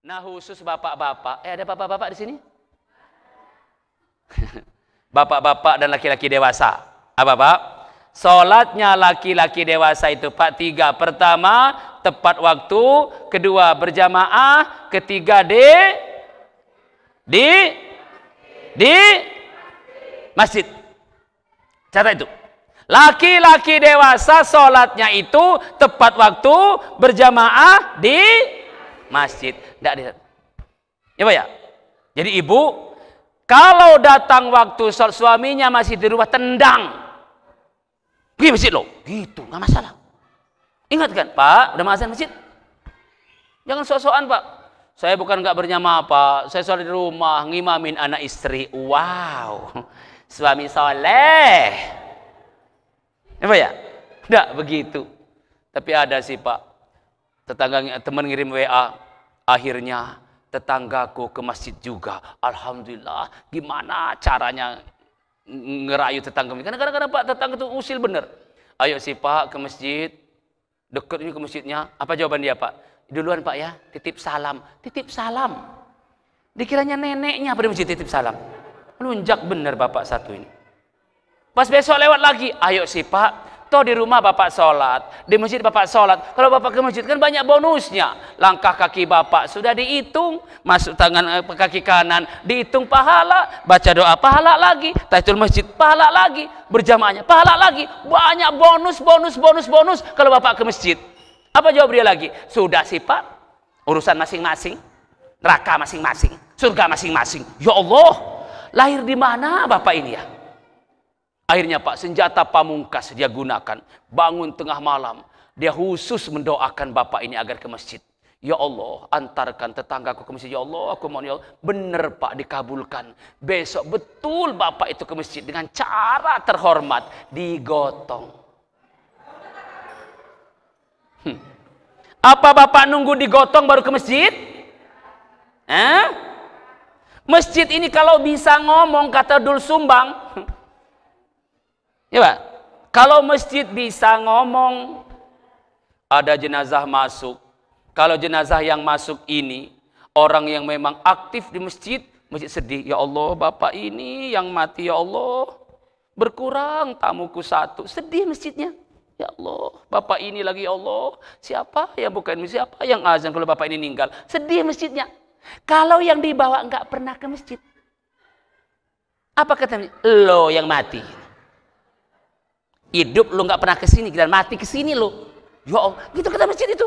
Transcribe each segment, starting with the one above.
Nah khusus bapak-bapak, ada bapak-bapak di sini? Bapak-bapak dan laki-laki dewasa. Apa Pak? Sholatnya laki-laki dewasa itu Pak 3. Pertama, tepat waktu. Kedua, berjamaah. Ketiga, di masjid. Catat itu. Laki-laki dewasa sholatnya itu tepat waktu, berjamaah di masjid. Tidak ada. Ya Pak ya? Jadi ibu, kalau datang waktu suaminya masih di rumah, tendang. Pergi masjid lo. Gitu, nggak masalah. Ingat kan, Pak, udah azan masjid. Jangan sok-sokan, Pak. Saya bukan nggak berjamaah, Pak. Saya sholat di rumah, ngimamin anak istri. Wow, suami soleh. Ya Pak ya? Nggak begitu. Tapi ada sih Pak, teman ngirim WA, akhirnya tetanggaku ke masjid juga. Alhamdulillah, gimana caranya ngerayu tetangga? Karena kadang-kadang Pak, tetangga itu usil bener. Ayo sih Pak ke masjid, deket ini ke masjidnya. Apa jawaban dia Pak? Duluan Pak ya, titip salam. Titip salam. Dikiranya neneknya pada masjid titip salam. Lunjak bener Bapak satu ini. Pas besok lewat lagi, ayo sih Pak, toh di rumah Bapak sholat, di masjid Bapak sholat. Kalau Bapak ke masjid kan banyak bonusnya. Langkah kaki Bapak sudah dihitung, masuk tangan kaki kanan dihitung pahala, baca doa pahala lagi, tahiyatul masjid pahala lagi, berjamaahnya pahala lagi, banyak bonus kalau Bapak ke masjid. Apa jawab dia lagi? Sudah sih Pak, urusan masing-masing, neraka masing-masing, surga masing-masing. Ya Allah, lahir di mana Bapak ini ya? Akhirnya Pak, senjata pamungkas dia gunakan. Bangun tengah malam, dia khusus mendoakan Bapak ini agar ke masjid. Ya Allah, antarkan tetanggaku ke masjid. Ya Allah, aku mohon ya Allah. Benar Pak, dikabulkan. Besok betul Bapak itu ke masjid dengan cara terhormat, digotong. Apa Bapak nunggu digotong baru ke masjid? Masjid ini kalau bisa ngomong, kata Dul Sumbang, ya Pak, kalau masjid bisa ngomong, ada jenazah masuk. Kalau jenazah yang masuk ini, orang yang memang aktif di masjid, masjid sedih. Ya Allah, Bapak ini yang mati, ya Allah, berkurang tamuku satu. Sedih masjidnya. Ya Allah, Bapak ini lagi, ya Allah, siapa yang bukan siapa yang azan kalau Bapak ini meninggal. Sedih masjidnya. Kalau yang dibawa nggak pernah ke masjid, apa katanya? Lo yang mati. Hidup lu nggak pernah kesini dan mati kesini lu. Ya Allah, gitu kata masjid itu.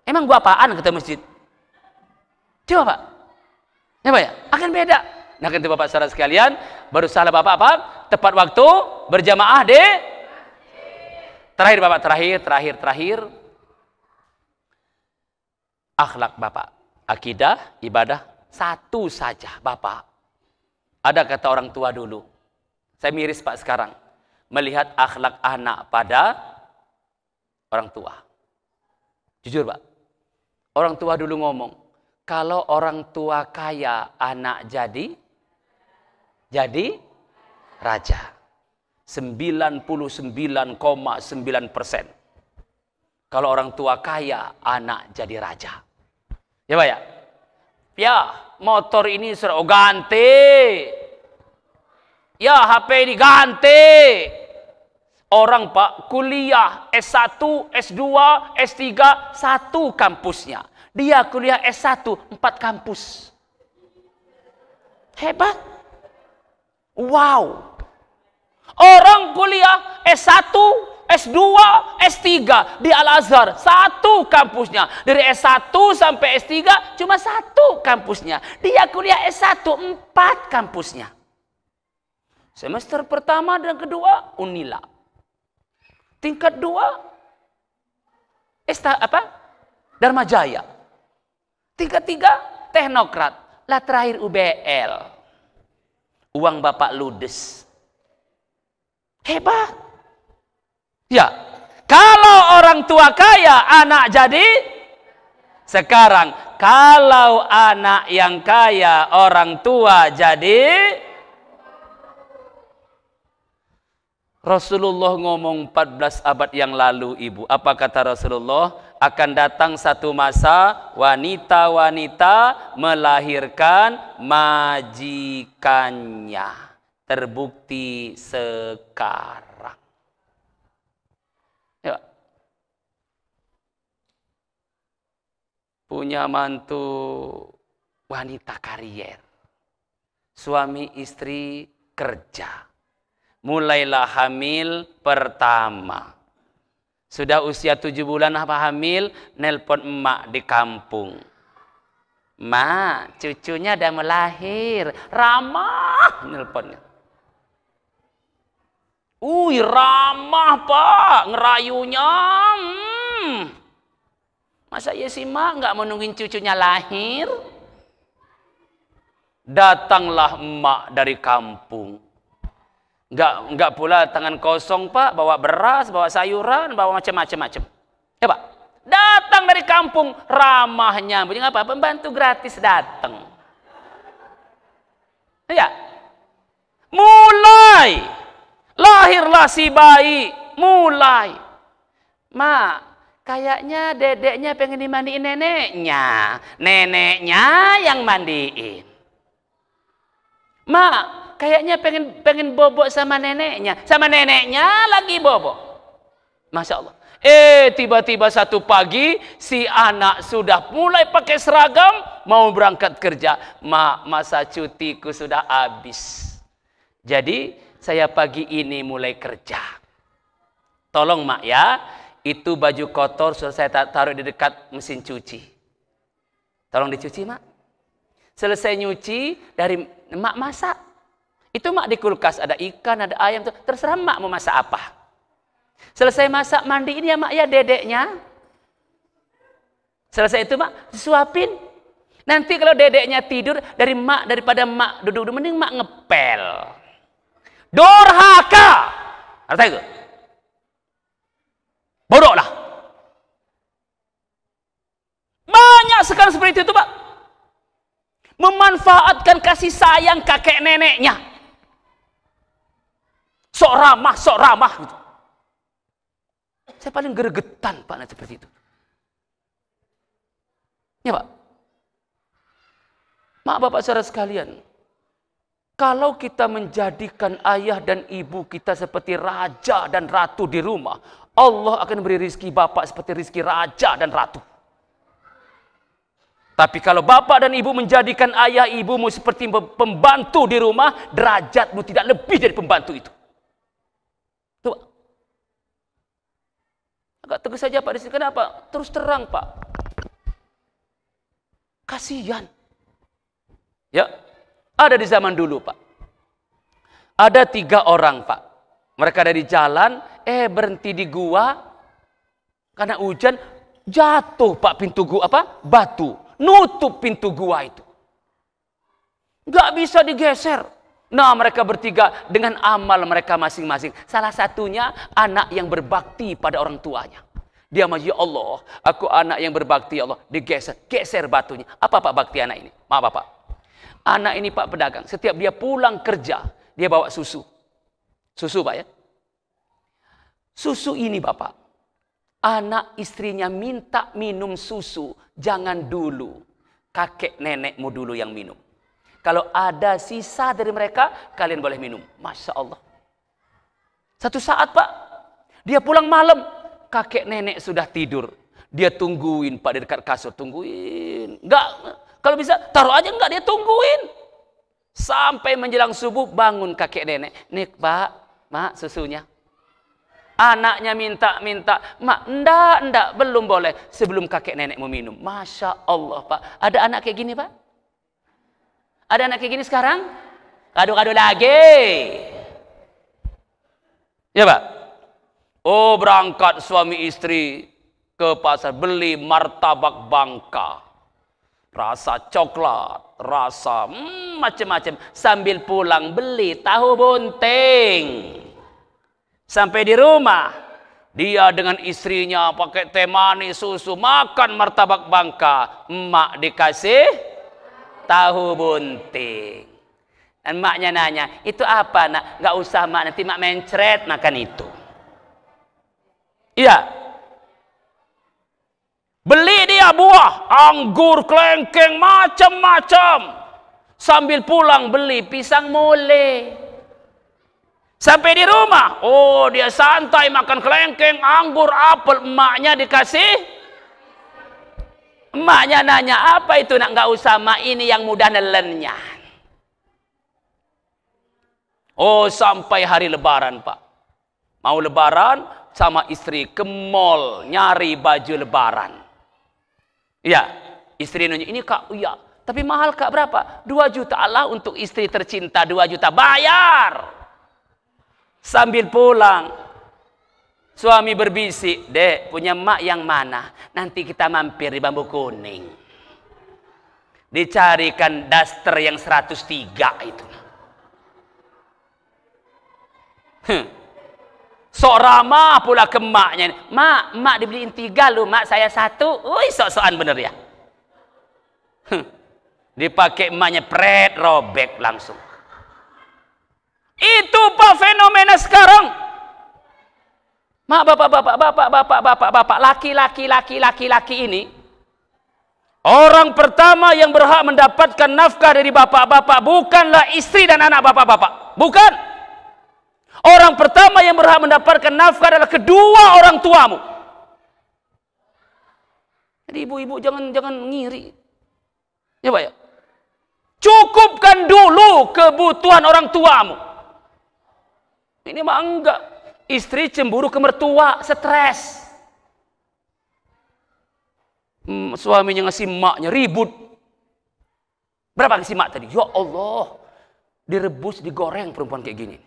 Emang gua apaan kata masjid? Coba Pak. Ya Pak ya, akan beda. Nah kan Bapak saudara sekalian, baru salah Bapak apa? Tepat waktu berjamaah terakhir Bapak, terakhir. Akhlak Bapak, akidah, ibadah satu saja Bapak. Ada kata orang tua dulu. Saya miris Pak sekarang. Melihat akhlak anak pada orang tua. Jujur Pak, orang tua dulu ngomong, kalau orang tua kaya, anak jadi raja. 99,9%. Kalau orang tua kaya, anak jadi raja. Ya Pak ya? Ya, motor ini sudah ganti. Ya, HP ini ganti. Orang Pak kuliah S1, S2, S3, satu kampusnya. Dia kuliah S1, 4 kampus. Hebat. Wow. Orang kuliah S1, S2, S3 di Al-Azhar, satu kampusnya. Dari S1 sampai S3 cuma satu kampusnya. Dia kuliah S1, 4 kampusnya. Semester pertama dan kedua Unila. Tingkat 2 Dharma Jaya. Tingkat 3 Teknokrat. Lah terakhir UBL. Uang Bapak ludes. Hebat. Ya. Kalau orang tua kaya, anak jadi. Sekarang kalau anak yang kaya, orang tua jadi. Rasulullah ngomong 14 abad yang lalu Ibu. Apa kata Rasulullah? akan datang satu masa wanita-wanita melahirkan majikannya. Terbukti sekarang. Ya. Punya mantu wanita karier. Suami istri kerja. Mulailah hamil pertama. Sudah usia 7 bulan apa hamil, nelpon emak di kampung. Mak, cucunya udah melahir. Ramah nelponnya. Ramah pak, ngerayunya. Masa ya si mak nggak menungguin cucunya lahir? Datanglah emak dari kampung. Nggak pula tangan kosong pak, bawa beras, bawa sayuran, bawa macam-macam. Ya pak, datang dari kampung, ramahnya. Punya apa? Pembantu gratis datang. Ya, mulai lahirlah si bayi, mulai. Mak, kayaknya dedeknya pengen dimandiin neneknya. Neneknya yang mandiin. Mak, kayaknya pengen bobok sama neneknya. Sama neneknya lagi bobok. Masya Allah. Tiba-tiba satu pagi, si anak sudah mulai pakai seragam, mau berangkat kerja. Mak, masa cutiku sudah habis. Jadi, saya pagi ini mulai kerja. Tolong mak ya, itu baju kotor sudah saya taruh di dekat mesin cuci. Tolong dicuci mak. Selesai nyuci, dari mak masak. Itu mak di kulkas, ada ikan, ada ayam. Terserah mak mau masak apa. Selesai masak, mandiin ya mak ya dedeknya. Selesai itu mak, disuapin. Nanti kalau dedeknya tidur, daripada mak duduk-duduk, mending mak ngepel. Durhaka. Artinya itu. Bodohlah. Banyak sekarang seperti itu pak. Memanfaatkan kasih sayang kakek neneknya. Sok ramah gitu. Saya paling gregetan pak seperti itu. Ya pak. Mak bapak saudara sekalian. Kalau kita menjadikan ayah dan ibu kita seperti raja dan ratu di rumah, Allah akan beri rizki bapak seperti rizki raja dan ratu. Tapi kalau bapak dan ibu menjadikan ayah ibumu seperti pembantu di rumah, derajatmu tidak lebih dari pembantu itu. Tuh. Agak tegas saja pak di sini. Kenapa? Terus terang pak. Kasihan. Ya. Ada di zaman dulu pak. Ada 3 orang pak. Mereka dari jalan, berhenti di gua. Karena hujan, jatuh pak pintu gua, batu. Nutup pintu gua itu. Gak bisa digeser. Nah mereka bertiga dengan amal mereka masing-masing. Salah satunya anak yang berbakti pada orang tuanya. Dia maju, ya Allah, aku anak yang berbakti, ya Allah. Digeser, geser batunya. Apa pak bakti anak ini? Maaf bapak. Anak ini pak pedagang, setiap dia pulang kerja, dia bawa susu. Susu pak ya. Susu ini bapak, anak istrinya minta minum susu, jangan dulu. Kakek nenekmu dulu yang minum. Kalau ada sisa dari mereka, kalian boleh minum. Masya Allah. Satu saat pak, dia pulang malam, kakek nenek sudah tidur. Dia tungguin pak di dekat kasur, tungguin. Kalau bisa taruh aja, enggak, dia tungguin. Sampai menjelang subuh bangun kakek nenek. Nih pak, mak susunya. Anaknya minta. Mak, enggak, belum boleh. Sebelum kakek nenek mau minum. Masya Allah pak. Ada anak kayak gini pak? Ada anak kayak gini sekarang? Kado-kado lagi. Ya pak? Oh berangkat suami istri ke pasar. Beli martabak Bangka. Rasa coklat, rasa macam-macam. Sambil pulang beli tahu bunting. Sampai di rumah, dia dengan istrinya pakai teh manis, susu, makan martabak Bangka. Emak dikasih tahu bunting. Dan emaknya nanya, itu apa nak? Gak usah mak, nanti mak mencret makan itu. Iya. Beli dia buah, anggur, kelengkeng, macam-macam. Sambil pulang beli pisang mole. Sampai di rumah, oh dia santai makan kelengkeng, anggur, apel. Emaknya dikasih. Emaknya nanya, apa itu nak? Nggak usah, mak ini yang mudah nelennya. Oh sampai hari lebaran Pak. Mau lebaran sama istri ke mall nyari baju lebaran. Iya, istri nanya, ini Kak, iya. Tapi mahal Kak, berapa? 2 juta. Allah, untuk istri tercinta 2 juta. Bayar. Sambil pulang, suami berbisik, Dek, punya mak yang mana? Nanti kita mampir di Bambu Kuning. Dicarikan daster yang 103 itu. Sok ramah pula ke maknya. Mak dibeliin 3 loh, mak saya 1. Wih, sok-sokan bener ya. Dipakai emaknya, pret, robek langsung. Itu Pak fenomena sekarang. Mak, bapak, laki-laki ini, orang pertama yang berhak mendapatkan nafkah dari bapak-bapak bukanlah istri dan anak bapak-bapak. Bukan. Orang pertama yang berhak mendapatkan nafkah adalah kedua orang tuamu. Jadi ibu-ibu jangan ngiri. Ya Pak ya. Cukupkan dulu kebutuhan orang tuamu. Ini mah enggak. Istri cemburu ke mertua, stres. Suaminya ngasih maknya, ribut. Berapa ngasih mak tadi? Ya Allah. Direbus, digoreng perempuan kayak gini.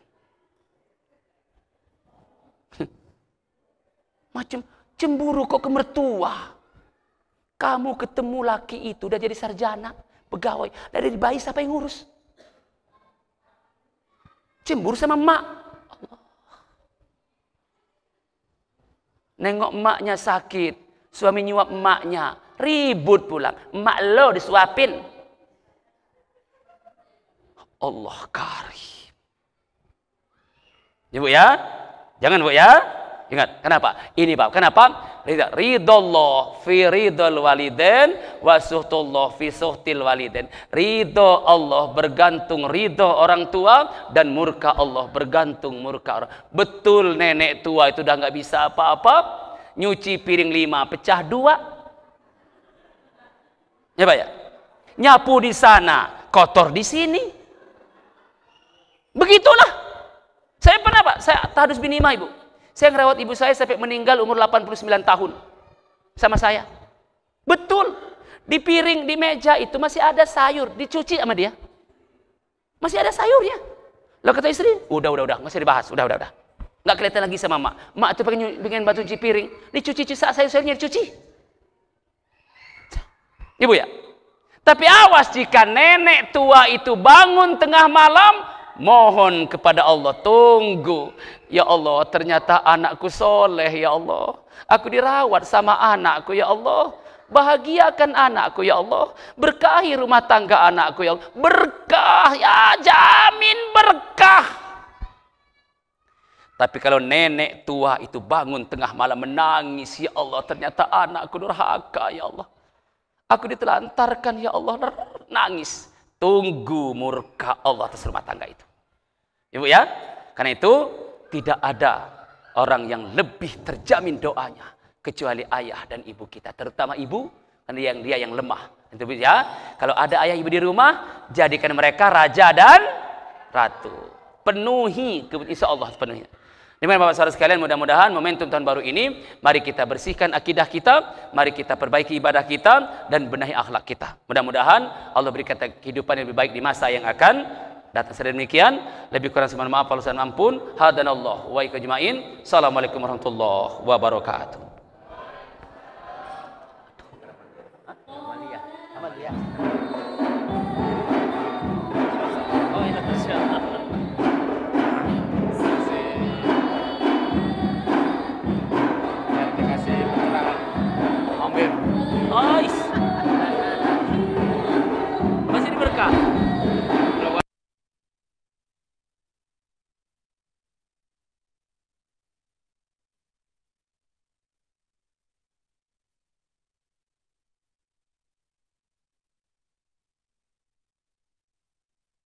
Macam cemburu kok ke mertua. Kamu ketemu laki itu udah jadi sarjana, pegawai, dari bayi siapa yang ngurus? Cemburu sama emak. Allah. Nengok emaknya sakit, suami nyuap emaknya, ribut pulang. Emak lo disuapin. Allah karim. Ya Bu ya? Jangan Bu ya? Ingat, kenapa? Ini Pak, kenapa? Ridallah fi ridal walidain wa suhtullah fi suhtil walidain. Ridho Allah bergantung ridho orang tua, dan murka Allah bergantung murka orang. Betul nenek tua itu udah nggak bisa apa-apa, nyuci piring 5 pecah 2. Ya Pak ya? Nyapu di sana, kotor di sini. Begitulah. Saya pernah Pak, saya tahdus binimah Ibu. Saya ngerawat ibu saya sampai meninggal umur 89 tahun. Sama saya. Betul. Di piring, di meja itu masih ada sayur. Dicuci sama dia. Masih ada sayurnya. Lalu kata istri, udah. Nggak usah dibahas. Udah. Nggak kelihatan lagi sama mak. Mak tuh pengen batu cuci piring. Dicuci sayur-sayurnya dicuci. Ibu ya. Tapi awas jika nenek tua itu bangun tengah malam, mohon kepada Allah, tunggu. Ya Allah, ternyata anakku soleh, ya Allah. Aku dirawat sama anakku, ya Allah. Bahagiakan anakku, ya Allah. Berkahi rumah tangga anakku, ya Allah. Berkah, ya jamin berkah. Tapi kalau nenek tua itu bangun tengah malam menangis, ya Allah, ternyata anakku durhaka, ya Allah. Aku ditelantarkan, ya Allah, nangis. Tunggu murka Allah atas rumah tangga itu. Ibu ya, karena itu tidak ada orang yang lebih terjamin doanya kecuali ayah dan ibu kita, terutama ibu, karena dia yang lemah. Itu ya, kalau ada ayah ibu di rumah, jadikan mereka raja dan ratu. Penuhi, insya Allah penuhi. Demikian Bapak Saudara sekalian, mudah-mudahan momentum tahun baru ini, mari kita bersihkan akidah kita, mari kita perbaiki ibadah kita, dan benahi akhlak kita. Mudah-mudahan Allah berikan kehidupan yang lebih baik di masa yang akan datang. Demikian, lebih kurang mohon maaf, Allah ampun. Hadanallahu wa iyyakum ajmain. Assalamualaikum warahmatullahi wabarakatuh.